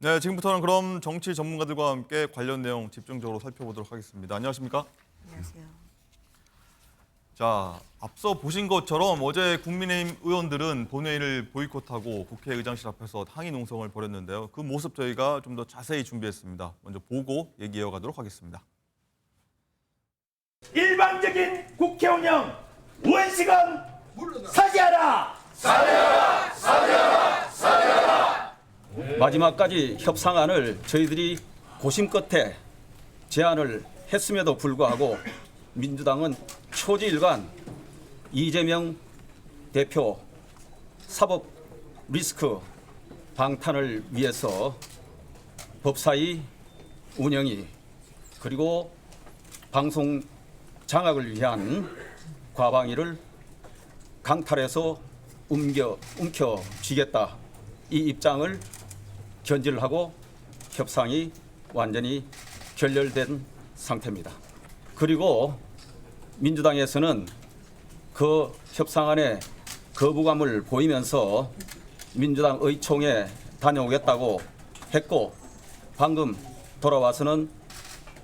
네, 지금부터는 그럼 정치 전문가들과 함께 관련 내용 집중적으로 살펴보도록 하겠습니다. 안녕하십니까? 안녕하세요. 자, 앞서 보신 것처럼 어제 국민의힘 의원들은 본회의를 보이콧하고 국회의장실 앞에서 항의 농성을 벌였는데요. 그 모습 저희가 좀 더 자세히 준비했습니다. 먼저 보고 얘기 이어가도록 하겠습니다. 일방적인 국회 운영 원칙은 사죄하라! 사죄하라! 사죄하라! 사죄하라! 마지막까지 협상안을 저희들이 고심 끝에 제안을 했음에도 불구하고 민주당은 초지일관 이재명 대표 사법 리스크 방탄을 위해서 법사위 운영위 그리고 방송 장악을 위한 과방위를 강탈해서 움켜쥐겠다. 이 입장을 견지를 하고 협상이 완전히 결렬된 상태입니다. 그리고 민주당에서는 그 협상안에 거부감을 보이면서 민주당 의총에 다녀오겠다고 했고 방금 돌아와서는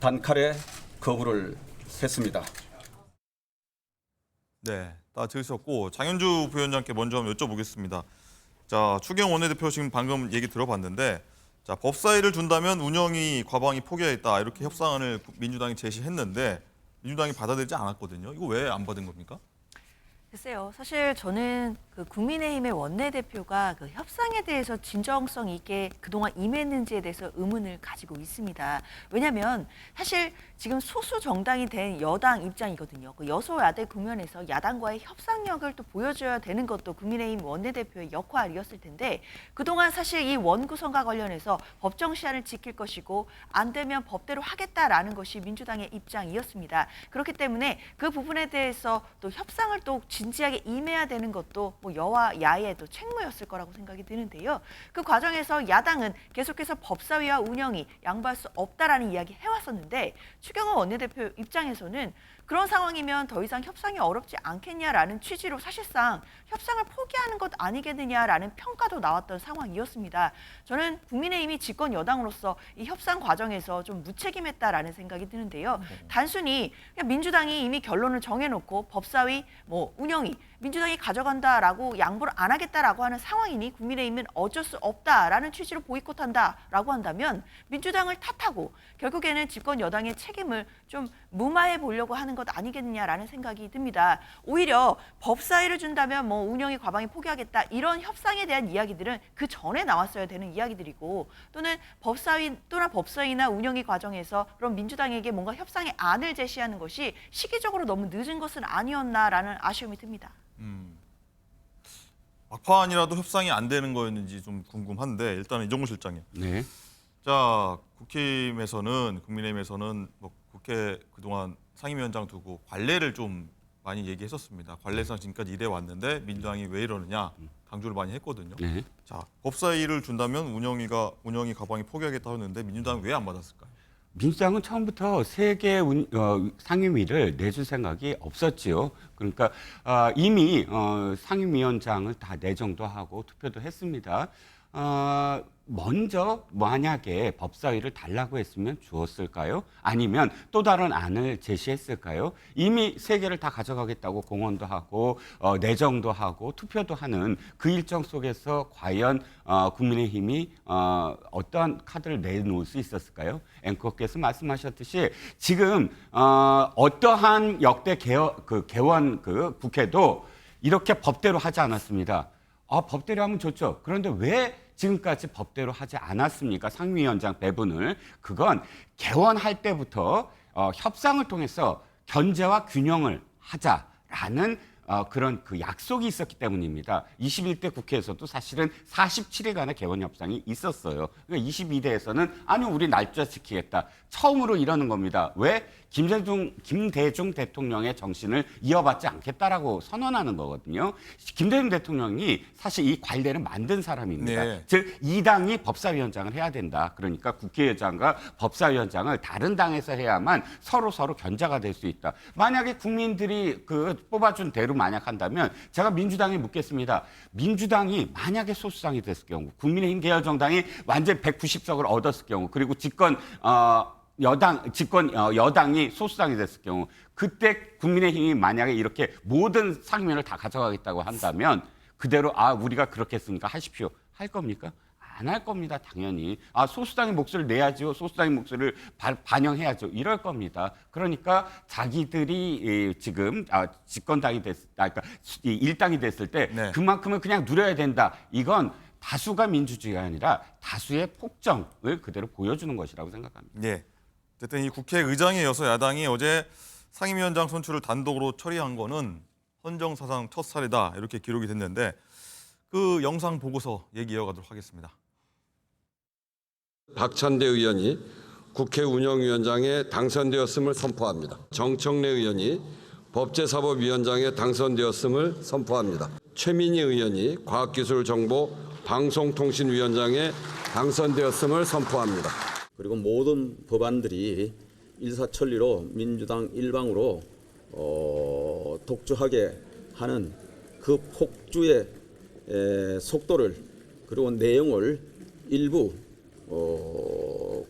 단칼에 거부를 했습니다. 네, 다 들으셨고 장현주 부위원장께 먼저 한번 여쭤보겠습니다. 자, 추경 원내대표 지금 방금 얘기 들어봤는데 자, 법사위를 준다면 운영이 과방위 포기하겠다 이렇게 협상안을 민주당이 제시했는데 민주당이 받아들이지 않았거든요. 이거 왜 안 받은 겁니까? 글쎄요. 사실 저는 그 국민의힘의 원내대표가 그 협상에 대해서 진정성 있게 그동안 임했는지에 대해서 의문을 가지고 있습니다. 왜냐하면 사실 지금 소수 정당이 된 여당 입장이거든요. 그 여소야대 국면에서 야당과의 협상력을 또 보여줘야 되는 것도 국민의힘 원내대표의 역할이었을 텐데 그동안 사실 이 원구성과 관련해서 법정 시한을 지킬 것이고 안 되면 법대로 하겠다라는 것이 민주당의 입장이었습니다. 그렇기 때문에 그 부분에 대해서 또 협상을 또 진지하게 임해야 되는 것도 뭐 여와 야의 또 책무였을 거라고 생각이 드는데요. 그 과정에서 야당은 계속해서 법사위와 운영이 양보할 수 없다라는 이야기 해왔었는데 추경호 원내대표 입장에서는 그런 상황이면 더 이상 협상이 어렵지 않겠냐라는 취지로 사실상 협상을 포기하는 것 아니겠느냐라는 평가도 나왔던 상황이었습니다. 저는 국민의힘이 집권 여당으로서 이 협상 과정에서 좀 무책임했다라는 생각이 드는데요. 단순히 그냥 민주당이 이미 결론을 정해놓고 법사위, 운영위 민주당이 가져간다라고 양보를 안 하겠다라고 하는 상황이니 국민의힘은 어쩔 수 없다라는 취지로 보이콧한다라고 한다면 민주당을 탓하고 결국에는 집권 여당의 책임을 좀 무마해 보려고 하는 것 아니겠느냐라는 생각이 듭니다. 오히려 법사위를 준다면 운영이 과방위 포기하겠다 이런 협상에 대한 이야기들은 그 전에 나왔어야 되는 이야기들이고 또는 법사위나 운영위 과정에서 그런 민주당에게 뭔가 협상의 안을 제시하는 것이 시기적으로 너무 늦은 것은 아니었나라는 아쉬움이 듭니다. 막판이라도 협상이 안 되는 거였는지 좀 궁금한데 일단은 이종구 실장님. 네. 자, 국민의힘에서는 국회 그동안 상임위원장 두고 관례를 좀 많이 얘기했었습니다. 관례상 지금까지 이래 왔는데 민주당이 왜 이러느냐 강조를 많이 했거든요. 네. 자, 법사위를 준다면 운영이 과방위 포기하겠다 했는데 민주당은 왜 안 받았을까요? 민주당은 처음부터 세 개 상임위를 내줄 생각이 없었지요. 그러니까 이미 상임위원장을 다 내정도 하고 투표도 했습니다. 먼저 만약에 법사위를 달라고 했으면 주었을까요? 아니면 또 다른 안을 제시했을까요? 이미 세 개를 다 가져가겠다고 공언도 하고 내정도 하고 투표도 하는 그 일정 속에서 과연 국민의힘이 어떠한 카드를 내놓을 수 있었을까요? 앵커께서 말씀하셨듯이 지금 어떠한 역대 개원 국회도 이렇게 법대로 하지 않았습니다. 법대로 하면 좋죠. 그런데 왜 지금까지 법대로 하지 않았습니까? 상임위원장 배분을. 그건 개원할 때부터 협상을 통해서 견제와 균형을 하자라는 그런 그 약속이 있었기 때문입니다. 21대 국회에서도 사실은 47일간의 개원 협상이 있었어요. 그러니까 22대에서는 아니 우리 날짜 지키겠다. 처음으로 이러는 겁니다. 왜? 김대중 대통령의 정신을 이어받지 않겠다라고 선언하는 거거든요. 김대중 대통령이 사실 이 관례를 만든 사람입니다. 네. 즉, 이 당이 법사위원장을 해야 된다. 그러니까 국회의장과 법사위원장을 다른 당에서 해야만 서로 견제가 될 수 있다. 만약에 국민들이 뽑아준 대로 만약 한다면 제가 민주당에 묻겠습니다. 민주당이 만약에 소수당이 됐을 경우, 국민의힘 계열정당이 완전 190석을 얻었을 경우, 그리고 여당이 소수당이 됐을 경우, 그때 국민의힘이 만약에 이렇게 모든 상임위원을 다 가져가겠다고 한다면 그대로 우리가 그렇게 했으니까 하십시오. 할 겁니까? 안 할 겁니다. 당연히. 소수당의 목소리를 내야죠. 소수당의 목소리를 반영해야죠. 이럴 겁니다. 그러니까 자기들이 지금 집권당이 그러니까 일당이 됐을 때 네. 그만큼은 그냥 누려야 된다. 이건 다수가 민주주의가 아니라 다수의 폭정을 그대로 보여주는 것이라고 생각합니다. 예. 어쨌든 이 국회의장에 이어서 야당이 어제 상임위원장 선출을 단독으로 처리한 거는 헌정사상 첫 사례다 이렇게 기록이 됐는데 그 영상 보고서 얘기 이어가도록 하겠습니다. 박찬대 의원이 국회 운영위원장에 당선되었음을 선포합니다. 정청래 의원이 법제사법위원장에 당선되었음을 선포합니다. 최민희 의원이 과학기술정보 방송통신위원장에 당선되었음을 선포합니다. 그리고 모든 법안들이 일사천리로 민주당 일방으로 독주하게 하는 그 폭주의 속도를 그리고 내용을 일부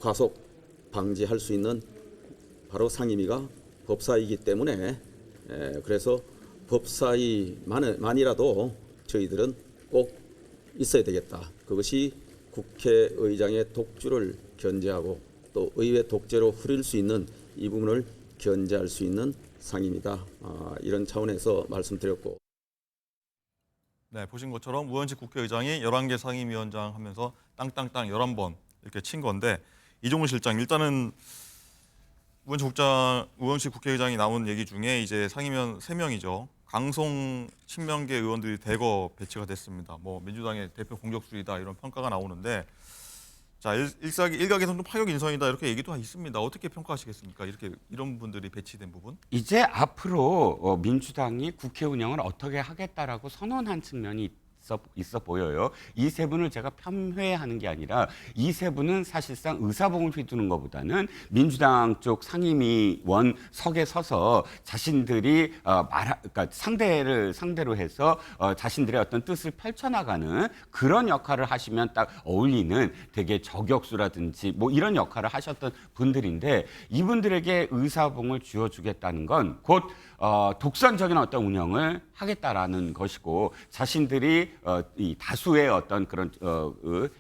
과속 방지할 수 있는 바로 상임위가 법사위이기 때문에 그래서 법사위만이라도 저희들은 꼭 있어야 되겠다. 그것이 국회의장의 독주를 견제하고 또 의회 독재로 흐릴 수 있는 이 부분을 견제할 수 있는 상임이다. 이런 차원에서 말씀드렸고. 네, 보신 것처럼 우원식 국회의장이 11개 상임위원장 하면서 땅땅땅 11번 이렇게 친 건데 이종훈 실장 일단은 우원식 국회의장이 나온 얘기 중에 이제 상임위원 3명이죠. 강성 친명계 의원들이 대거 배치가 됐습니다. 뭐 민주당의 대표 공격수이다 이런 평가가 나오는데 자 일각에서는 좀 파격 인선이다 이렇게 얘기도 있습니다. 어떻게 평가하시겠습니까? 이런 분들이 배치된 부분? 이제 앞으로 민주당이 국회 운영을 어떻게 하겠다라고 선언한 측면이 있어 보여요. 이 세 분을 제가 편회하는 게 아니라 이 세 분은 사실상 의사봉을 휘두는 것보다는 민주당 쪽 상임위원석에 서서 자신들이 그러니까 상대로 해서 자신들의 어떤 뜻을 펼쳐나가는 그런 역할을 하시면 딱 어울리는 되게 저격수라든지 뭐 이런 역할을 하셨던 분들인데 이분들에게 의사봉을 쥐어주겠다는 건 곧 독선적인 어떤 운영을 하겠다라는 것이고 자신들이 이 다수의 어떤 그런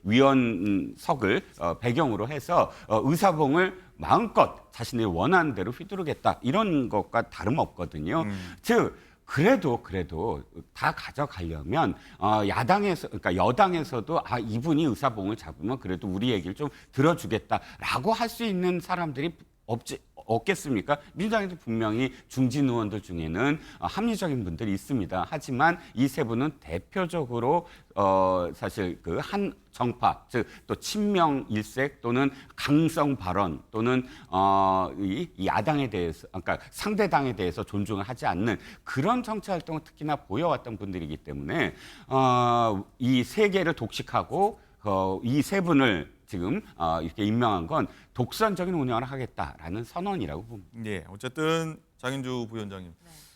위원석을 배경으로 해서 의사봉을 마음껏 자신들이 원하는 대로 휘두르겠다 이런 것과 다름없거든요. 즉 그래도 다 가져가려면 그러니까 여당에서도 이분이 의사봉을 잡으면 그래도 우리 얘기를 좀 들어주겠다라고 할 수 있는 사람들이 없겠습니까? 민주당에도 분명히 중진 의원들 중에는 합리적인 분들이 있습니다. 하지만 이 세 분은 대표적으로 사실 그 한 정파, 즉 또 친명 일색 또는 강성 발언 또는 이 야당에 대해서, 그러니까 상대당에 대해서 존중을 하지 않는 그런 정치 활동을 특히나 보여왔던 분들이기 때문에 이 세계를 독식하고 이 세 분을 지금 이렇게 임명한 건 독선적인 운영을 하겠다라는 선언이라고 봅니다. 예, 어쨌든 장윤주 부위원장님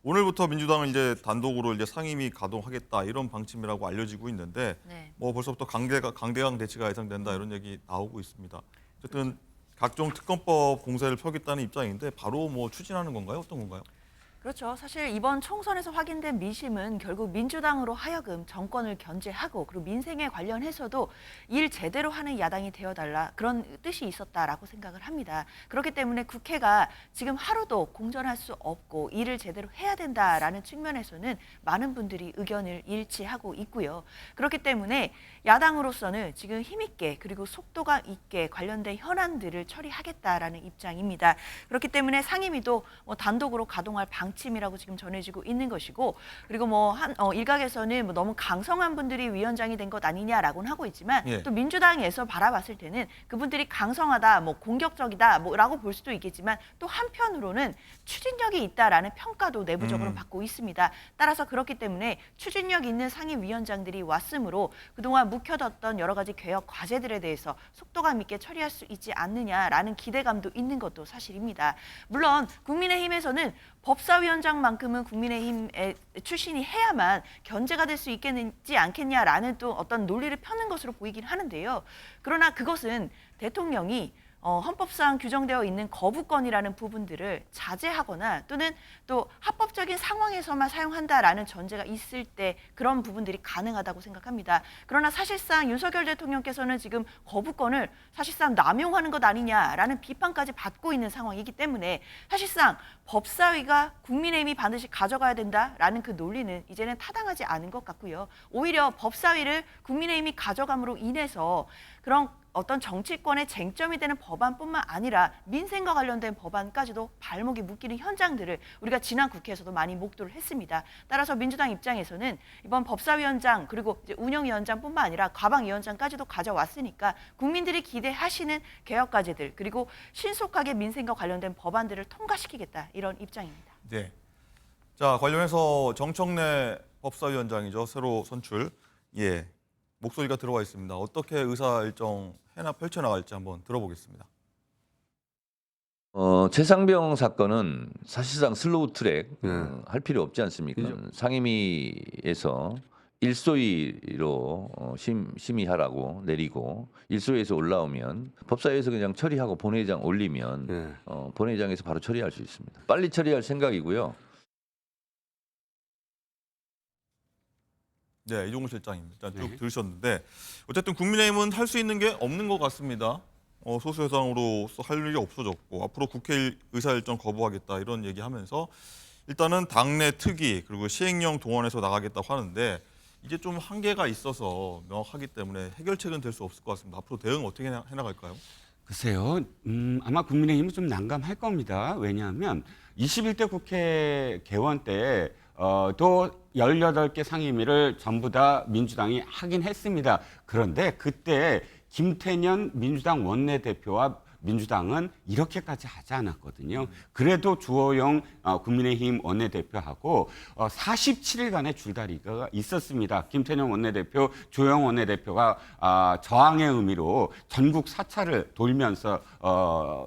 오늘부터 민주당은 이제 단독으로 이제 상임위 가동하겠다 이런 방침이라고 알려지고 있는데 네. 뭐 벌써부터 강대강 대치가 예상된다 이런 얘기 나오고 있습니다. 어쨌든 각종 특검법 공세를 펴겠다는 입장인데 바로 뭐 추진하는 건가요? 어떤 건가요? 그렇죠. 사실 이번 총선에서 확인된 민심은 결국 민주당으로 하여금 정권을 견제하고 그리고 민생에 관련해서도 일 제대로 하는 야당이 되어달라 그런 뜻이 있었다라고 생각을 합니다. 그렇기 때문에 국회가 지금 하루도 공전할 수 없고 일을 제대로 해야 된다라는 측면에서는 많은 분들이 의견을 일치하고 있고요. 그렇기 때문에 야당으로서는 지금 힘있게 그리고 속도가 있게 관련된 현안들을 처리하겠다라는 입장입니다. 그렇기 때문에 상임위도 단독으로 가동할 방침이라고 지금 전해지고 있는 것이고 그리고 일각에서는 너무 강성한 분들이 위원장이 된 것 아니냐라고는 하고 있지만 예. 또 민주당에서 바라봤을 때는 그분들이 강성하다, 공격적이다라고 볼 수도 있겠지만 또 한편으로는 추진력이 있다라는 평가도 내부적으로 받고 있습니다. 따라서 그렇기 때문에 추진력 있는 상임위원장들이 왔으므로 그동안 묵혀뒀던 여러 가지 개혁 과제들에 대해서 속도감 있게 처리할 수 있지 않느냐라는 기대감도 있는 것도 사실입니다. 물론 국민의힘에서는 법사위 법사위원장만큼은 국민의힘의 출신이 해야만 견제가 될 수 있겠지 않겠냐라는 또 어떤 논리를 펴는 것으로 보이긴 하는데요. 그러나 그것은 대통령이 헌법상 규정되어 있는 거부권이라는 부분들을 자제하거나 또는 또 합법적인 상황에서만 사용한다라는 전제가 있을 때 그런 부분들이 가능하다고 생각합니다. 그러나 사실상 윤석열 대통령께서는 지금 거부권을 사실상 남용하는 것 아니냐라는 비판까지 받고 있는 상황이기 때문에 사실상 법사위가 국민의힘이 반드시 가져가야 된다라는 그 논리는 이제는 타당하지 않은 것 같고요. 오히려 법사위를 국민의힘이 가져감으로 인해서 그런 어떤 정치권의 쟁점이 되는 법안뿐만 아니라 민생과 관련된 법안까지도 발목이 묶이는 현장들을 우리가 지난 국회에서도 많이 목도를 했습니다. 따라서 민주당 입장에서는 이번 법사위원장 그리고 이제 운영위원장뿐만 아니라 과방위원장까지도 가져왔으니까 국민들이 기대하시는 개혁 과제들 그리고 신속하게 민생과 관련된 법안들을 통과시키겠다 이런 입장입니다. 네. 자, 관련해서 정청래 법사위원장이죠. 새로 선출. 예. 목소리가 들어와 있습니다. 어떻게 의사 일정 펼쳐나갈지 한번 들어보겠습니다. 최상병 사건은 사실상 슬로우 트랙 할 필요 없지 않습니까? 상임위에서 일소위로 심의하라고 내리고 일소위에서 올라오면 법사위에서 그냥 처리하고 본회의장 올리면 본회의장에서 바로 처리할 수 있습니다. 빨리 처리할 생각이고요. 네, 이종훈 실장입니다. 일단 쭉 들으셨는데 어쨌든 국민의힘은 할 수 있는 게 없는 것 같습니다. 소수 여당으로서 할 일이 없어졌고 앞으로 국회 의사 일정 거부하겠다 이런 얘기하면서 일단은 당내 특위 그리고 시행령 동원해서 나가겠다고 하는데 이게 좀 한계가 있어서 명확하기 때문에 해결책은 될 수 없을 것 같습니다. 앞으로 대응 어떻게 해나갈까요? 글쎄요. 아마 국민의힘은 좀 난감할 겁니다. 왜냐하면 21대 국회 개원 때 또 18개 상임위를 전부 다 민주당이 하긴 했습니다. 그런데 그때 김태년 민주당 원내대표와 민주당은 이렇게까지 하지 않았거든요. 그래도 주호영 국민의힘 원내대표하고 47일간의 줄다리기가 있었습니다. 김태년 원내대표, 주호영 원내대표가 저항의 의미로 전국 사찰을 돌면서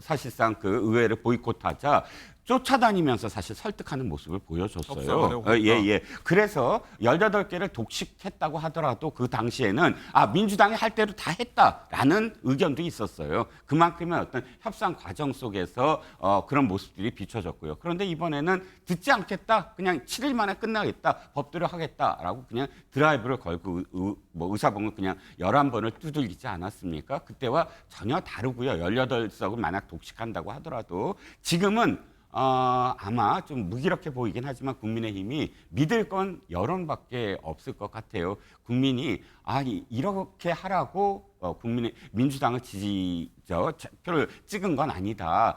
사실상 그 의회를 보이콧하자 쫓아다니면서 사실 설득하는 모습을 보여줬어요. 예. 그래서 18개를 독식했다고 하더라도 그 당시에는 민주당이 할 대로 다 했다라는 의견도 있었어요. 그만큼의 어떤 협상 과정 속에서 그런 모습들이 비춰졌고요. 그런데 이번에는 듣지 않겠다. 그냥 7일 만에 끝나겠다. 법대로 하겠다라고 그냥 드라이브를 걸고 의사봉을 그냥 11번을 두들기지 않았습니까? 그때와 전혀 다르고요. 18석을 만약 독식한다고 하더라도 지금은 아마 좀 무기력해 보이긴 하지만 국민의힘이 믿을 건 여론밖에 없을 것 같아요. 국민이 이렇게 하라고 민주당을 표를 찍은 건 아니다.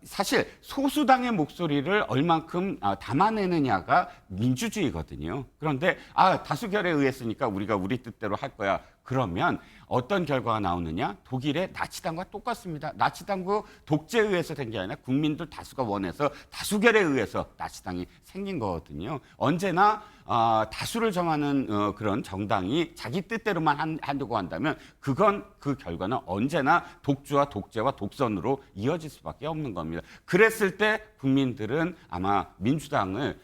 사실 소수당의 목소리를 얼만큼 담아내느냐가 민주주의거든요. 그런데 다수결에 의했으니까 우리가 우리 뜻대로 할 거야. 그러면 어떤 결과가 나오느냐? 독일의 나치당과 똑같습니다. 나치당도 독재에 의해서 된 게 아니라 국민들 다수가 원해서 다수결에 의해서 나치당이 생긴 거거든요. 언제나 다수를 정하는 그런 정당이 자기 뜻대로만 하려고 한다면 그건 그 결과는 언제나 독주와 독재와 독선으로 이어질 수밖에 없는 겁니다. 그랬을 때 국민들은 아마 민주당을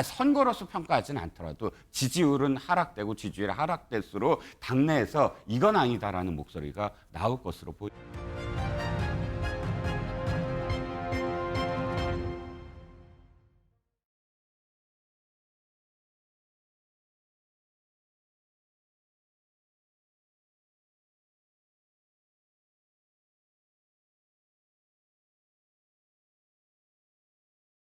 선거로서 평가하지는 않더라도 지지율은 하락되고 지지율이 하락될수록 당내에서 이건 아니다라는 목소리가 나올 것으로 보입니다.